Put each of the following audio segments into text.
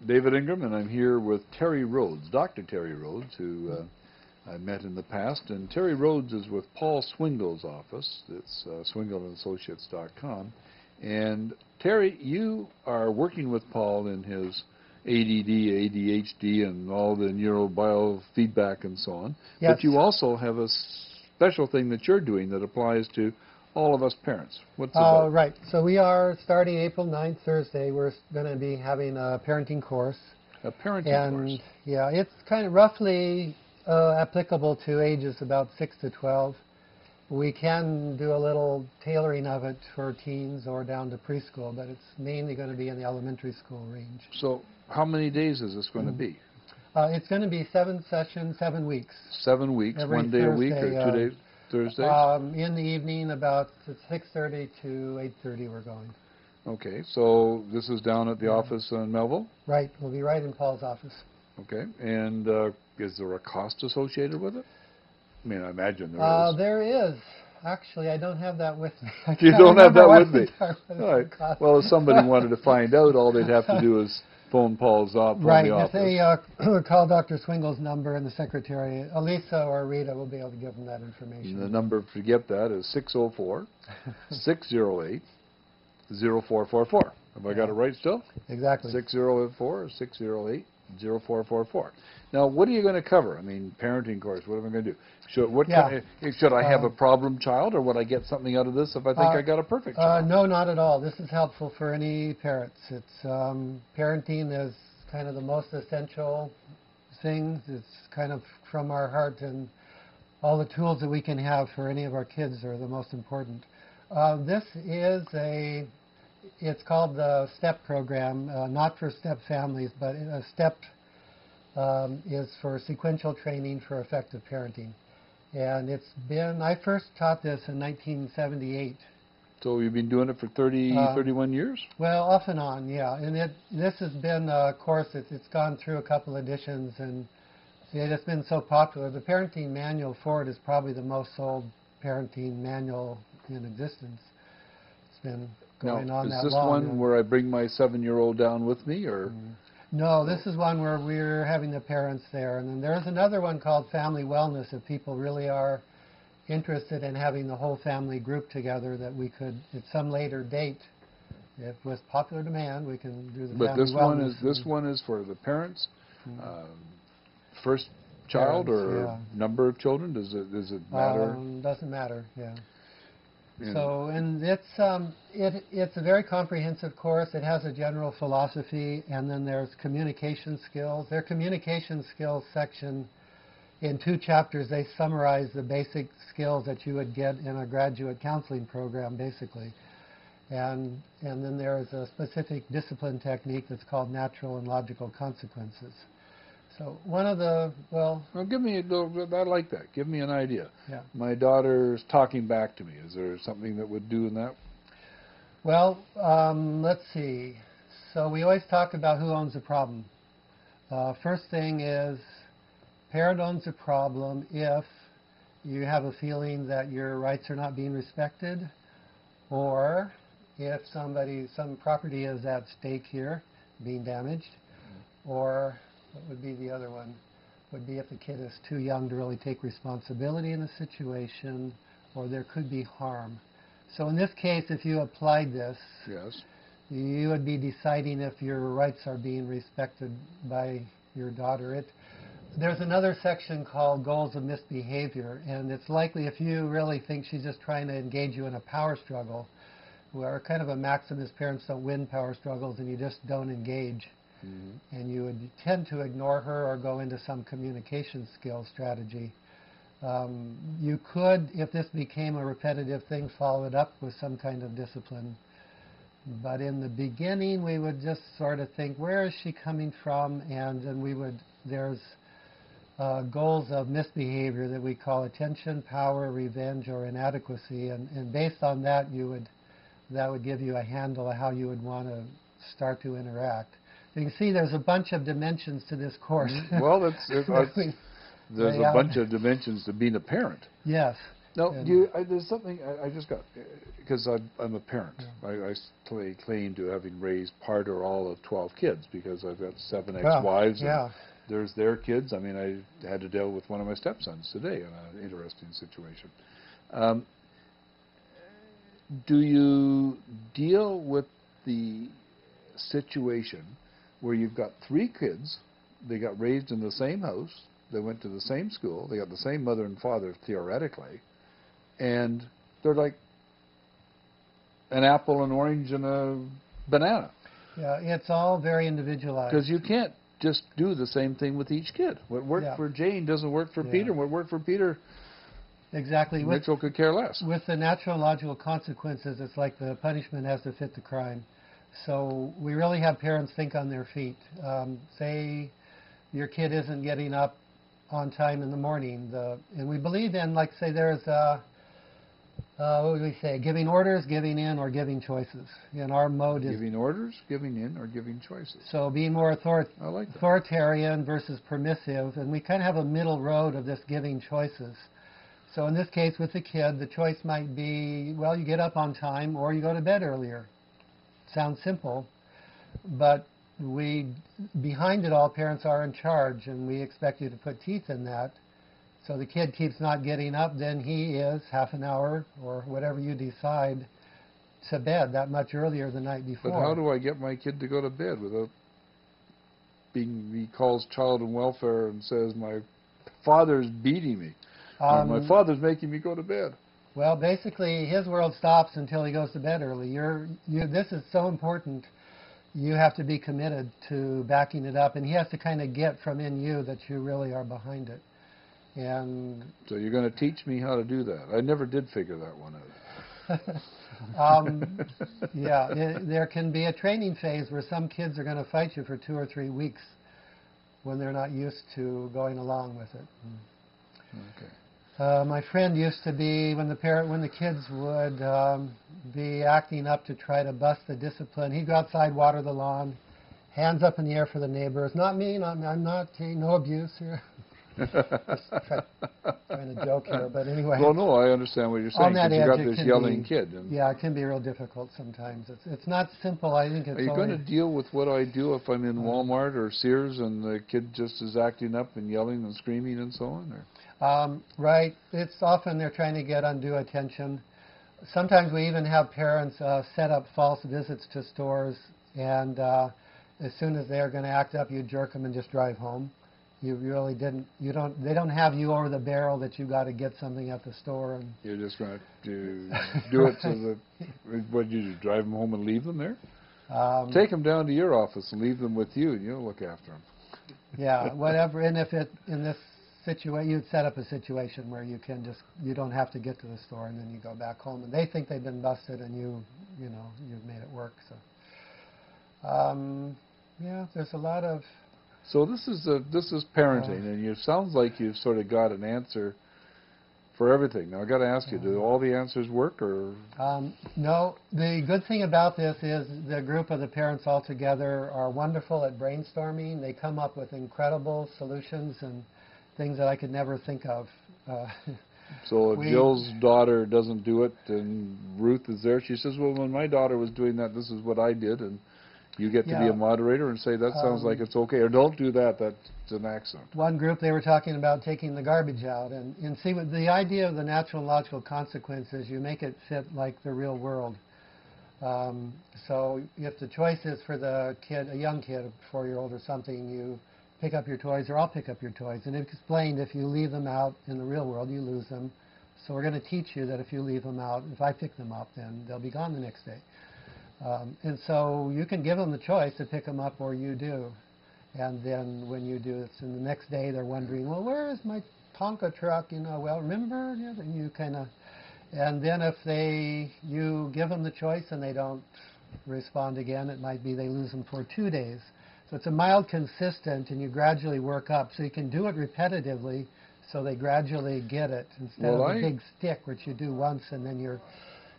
David Ingram, and I'm here with Terry Rhoades, Dr. Terry Rhoades, who I met in the past. And Terry Rhoades is with Paul Swingle's office. It's swingleandassociates.com. And Terry, you are working with Paul in his ADD, ADHD, and all the neurobiofeedback and so on. Yes. But you also have a special thing that you're doing that applies to all of us parents. What's it about? Right. So we are starting April 9th, Thursday. We're going to be having a parenting course. A parenting course. And yeah, it's kind of roughly applicable to ages about 6 to 12. We can do a little tailoring of it for teens or down to preschool, but it's mainly going to be in the elementary school range. So how many days is this going to be? It's going to be 7 sessions, 7 weeks. 7 weeks, Every 1 day a week, Thursday, or 2 days, Thursdays? In the evening, about 6:30 to 8:30 we're going. Okay, so this is down at the office in Melville? Right, we'll be right in Paul's office. Okay, and is there a cost associated with it? I mean, I imagine there is. There is. Actually, I don't have that with me. You don't have that with me? All right. Well, if somebody wanted to find out, all they'd have to do is phone Paul's office. Right, the if they call Dr. Swingle's number and the secretary, Elisa or Rita will be able to give them that information. And the number to get that is 604-608-0444. Have I got it right still? Exactly. 604-608-0444. Now, what are you going to cover? I mean, parenting course, what am I going to do? Should I have a problem child, or would I get something out of this if I think I got a perfect child? No, not at all. This is helpful for any parents. It's parenting is kind of the most essential thing. It's kind of from our heart, and all the tools that we can have for any of our kids are the most important. This is it's called the STEP program, not for STEP families, but a STEP is for sequential training for effective parenting. And I first taught this in 1978. So you've been doing it for 31 years? Well, off and on, yeah. And this has been a course, it's gone through a couple editions, and it's been so popular. The parenting manual for it is probably the most sold parenting manual in existence. It's been going on that long. Is this one where I bring my 7-year-old down with me, or? No, this is one where we're having the parents there. And then there's another one called Family Wellness, if people really are interested in having the whole family group together, that we could, at some later date, if with popular demand, we can do the family wellness. But this one is for the parents, first child, or number of children? Does it matter? Doesn't matter, yeah. So, and it's a very comprehensive course. It has a general philosophy, and then there's communication skills. Their communication skills section, in 2 chapters, they summarize the basic skills that you would get in a graduate counseling program, basically. And then there's a specific discipline technique that's called natural and logical consequences. So one of the, well, give me, I like that. Give me an idea. Yeah. My daughter's talking back to me. Is there something that would do in that? Well, let's see. So we always talk about who owns the problem. First thing is, parent owns the problem if you have a feeling that your rights are not being respected, or if some property is at stake here, being damaged, or what would be the other one? Would be if the kid is too young to really take responsibility in the situation, or there could be harm. So in this case, if you applied this, yes, you would be deciding if your rights are being respected by your daughter. There's another section called goals of misbehavior, and it's likely if you really think she's just trying to engage you in a power struggle, where kind of a maxim is parents don't win power struggles and you just don't engage. And you would tend to ignore her or go into some communication skills strategy. You could, if this became a repetitive thing, follow it up with some kind of discipline. But in the beginning, we would just sort of think, where is she coming from? And then there's goals of misbehavior that we call attention, power, revenge, or inadequacy. And based on that, that would give you a handle of how you would want to start to interact. You can see there's a bunch of dimensions to this course. Well, there's a bunch of dimensions to being a parent. Yes. No, there's something I just got, because I'm a parent. Yeah. I claim to having raised part or all of 12 kids because I've got 7 Well, ex-wives. yeah. And there's their kids. I mean, I had to deal with one of my stepsons today in an interesting situation. Do you deal with the situation where you've got 3 kids, they got raised in the same house, they went to the same school, they got the same mother and father theoretically, and they're like an apple, an orange, and a banana? Yeah, it's all very individualized. Because you can't just do the same thing with each kid. What worked for Jane doesn't work for Peter. What worked for Peter, exactly. Rachel could care less. With the natural and logical consequences, it's like the punishment has to fit the crime. So we really have parents think on their feet. Say your kid isn't getting up on time in the morning, and we believe in, like, say there's what would we say, giving orders, giving in, or giving choices. And our mode is giving orders, giving in, or giving choices. So being more like authoritarian versus permissive, and we kind of have a middle road of this giving choices. So in this case with the kid, the choice might be, well, you get up on time or you go to bed earlier. Sounds simple, but behind it all, parents are in charge, and we expect you to put teeth in that. So the kid keeps not getting up, then he is half an hour or whatever you decide to bed that much earlier the night before. But how do I get my kid to go to bed without he calls child and welfare and says, my father's beating me, or my father's making me go to bed? Well, basically, his world stops until he goes to bed early. This is so important. You have to be committed to backing it up, and he has to kind of get from in you that you really are behind it. And so you're going to teach me how to do that. I never did figure that one out. There can be a training phase where some kids are going to fight you for 2 or 3 weeks when they're not used to going along with it. Okay. My friend used to be, when the kids would be acting up to try to bust the discipline, he'd go outside, water the lawn, hands up in the air for the neighbors. Not me, I'm not, no abuse here. Just trying to joke here, but anyway. Well, no, I understand what you're saying, because you got this yelling kid. Yeah, it can be real difficult sometimes. It's not simple. I think it's. Are you going to deal with what I do if I'm in Walmart or Sears and the kid just is acting up and yelling and screaming and so on? Or? Right. It's often they're trying to get undue attention. Sometimes we even have parents set up false visits to stores, and as soon as they're going to act up, you jerk them and just drive home. You really didn't. They don't have you over the barrel that you got to get something at the store. And you're just going to do it to the. What do you do? Drive them home and leave them there? Take them down to your office and leave them with you, and you'll look after them. Yeah, whatever. And if in this situation, you'd set up a situation where you don't have to get to the store, and then you go back home, and they think they've been busted, and you've made it work. So, there's a lot of. So this is parenting, and it sounds like you've sort of got an answer for everything. Now I got to ask you, do all the answers work, or? No. The good thing about this is the group of the parents all together are wonderful at brainstorming. They come up with incredible solutions and things that I could never think of. So if Jill's daughter doesn't do it, and Ruth is there, she says, well, when my daughter was doing that, this is what I did, and you get to be a moderator and say, that sounds like it's okay, or don't do that, that's an accident. One group, they were talking about taking the garbage out, and see, the idea of the natural and logical consequences, you make it fit like the real world. So if the choice is for the kid, a young kid, a 4-year-old or something, you pick up your toys, or I'll pick up your toys. And it's explained, if you leave them out in the real world, you lose them. So we're going to teach you that if you leave them out, if I pick them up, then they'll be gone the next day. And so you can give them the choice to pick them up, or you do. And then when you do it, and the next day they're wondering, well, where is my Tonka truck? Well, remember? And you kind of, and then if you give them the choice and they don't respond again, it might be they lose them for 2 days. So it's a mild consistent, and you gradually work up. So you can do it repetitively, so they gradually get it, instead of a big stick, which you do once, and then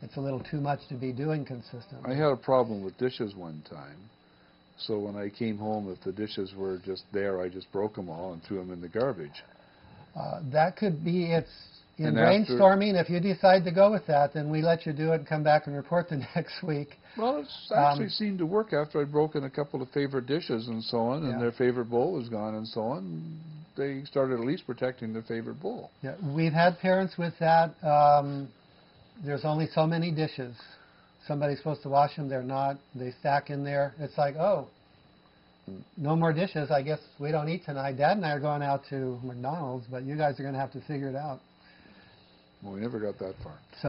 it's a little too much to be doing consistently. I had a problem with dishes one time. So when I came home, if the dishes were just there, I just broke them all and threw them in the garbage. That could be, in And after- brainstorming, if you decide to go with that, then we let you do it and come back and report the next week. Well, it's actually seemed to work after I'd broken a couple of favorite dishes and so on, and Yeah. their favorite bowl was gone and so on. They started at least protecting their favorite bowl. Yeah, we've had parents with that. There's only so many dishes. Somebody's supposed to wash them. They're not. They stack in there. It's like, oh, no more dishes. I guess we don't eat tonight. Dad and I are going out to McDonald's, but you guys are going to have to figure it out. Well, we never got that far. So